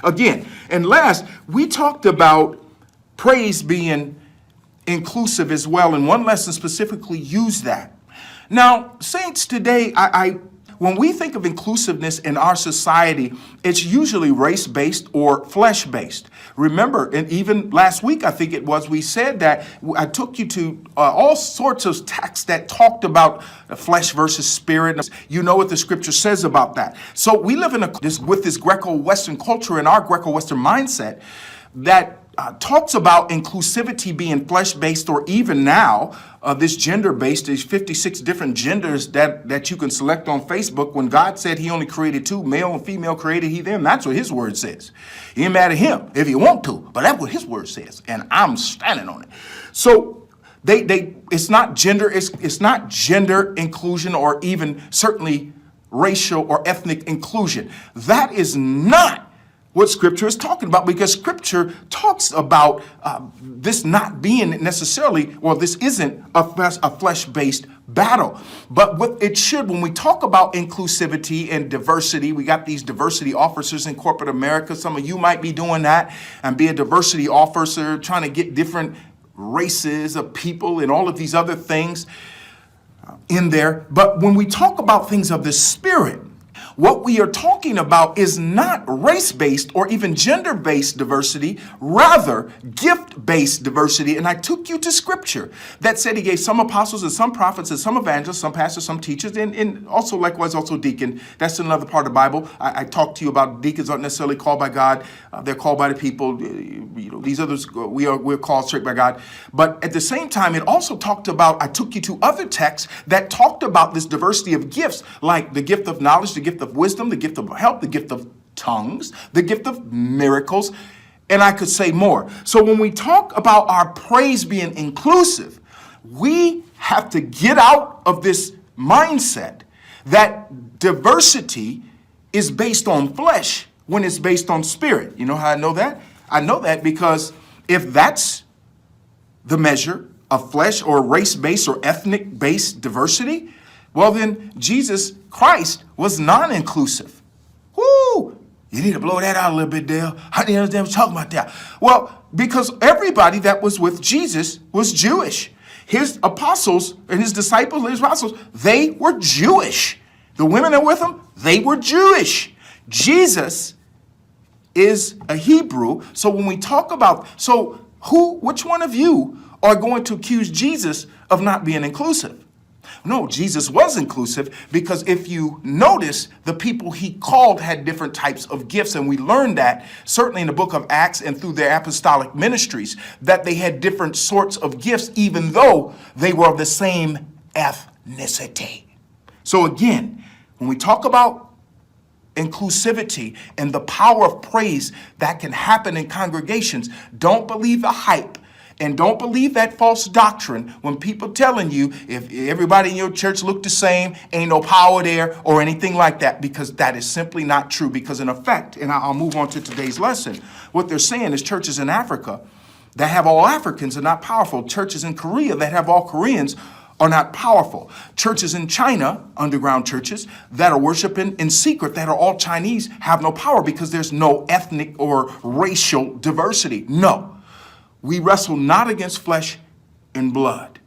Again, and last, we talked about praise being inclusive as well, and one lesson specifically used that. Now, saints, today, when we think of inclusiveness in our society, it's usually race-based or flesh-based. Remember, and even last week, I think it was, we said that I took you to all sorts of texts that talked about flesh versus spirit. You know what the scripture says about that. So we live with this Greco-Western culture and our Greco-Western mindset that talks about inclusivity being flesh-based, or even now, this gender-based. There's 56 different genders that you can select on Facebook. When God said he only created two, male and female created he them, that's what his word says. You ain't mad at him if you want to, but that's what his word says, and I'm standing on it. So it's not gender, it's not gender inclusion, or even certainly racial or ethnic inclusion. That is not what Scripture is talking about, because Scripture talks about this not being necessarily, well, this isn't a flesh-based battle. But what it should, when we talk about inclusivity and diversity, we got these diversity officers in corporate America. Some of you might be doing that and be a diversity officer, trying to get different races of people and all of these other things in there. But when we talk about things of the Spirit, what we are talking about is not race-based or even gender-based diversity, rather gift-based diversity. And I took you to Scripture that said he gave some apostles and some prophets and some evangelists, some pastors, some teachers, and also likewise also deacon. That's another part of the Bible. I talked to you about deacons aren't necessarily called by God. They're called by the people. These others, we're called straight by God. But at the same time, it also talked about, I took you to other texts that talked about this diversity of gifts, like the gift of knowledge, the gift of wisdom, the gift of help, the gift of tongues, the gift of miracles, and I could say more. So when we talk about our praise being inclusive, we have to get out of this mindset that diversity is based on flesh when it's based on spirit. You know how I know that? I know that because if that's the measure of flesh or race-based or ethnic-based diversity, well, then Jesus Christ was non-inclusive. Whoo! You need to blow that out a little bit, Dale. How do you understand what I'm talking about that? Well, because everybody that was with Jesus was Jewish. His apostles and his disciples and his apostles, they were Jewish. The women that were with him, they were Jewish. Jesus is a Hebrew. So when we talk about, which one of you are going to accuse Jesus of not being inclusive? No, Jesus was inclusive, because if you notice, the people he called had different types of gifts. And we learned that certainly in the book of Acts and through their apostolic ministries, that they had different sorts of gifts, even though they were of the same ethnicity. So again, when we talk about inclusivity and the power of praise that can happen in congregations, don't believe the hype. And don't believe that false doctrine when people telling you if everybody in your church look the same, ain't no power there or anything like that, because that is simply not true. Because in effect, and I'll move on to today's lesson, what they're saying is churches in Africa that have all Africans are not powerful. Churches in Korea that have all Koreans are not powerful. Churches in China, underground churches, that are worshiping in secret, that are all Chinese, have no power because there's no ethnic or racial diversity. No. We wrestle not against flesh and blood.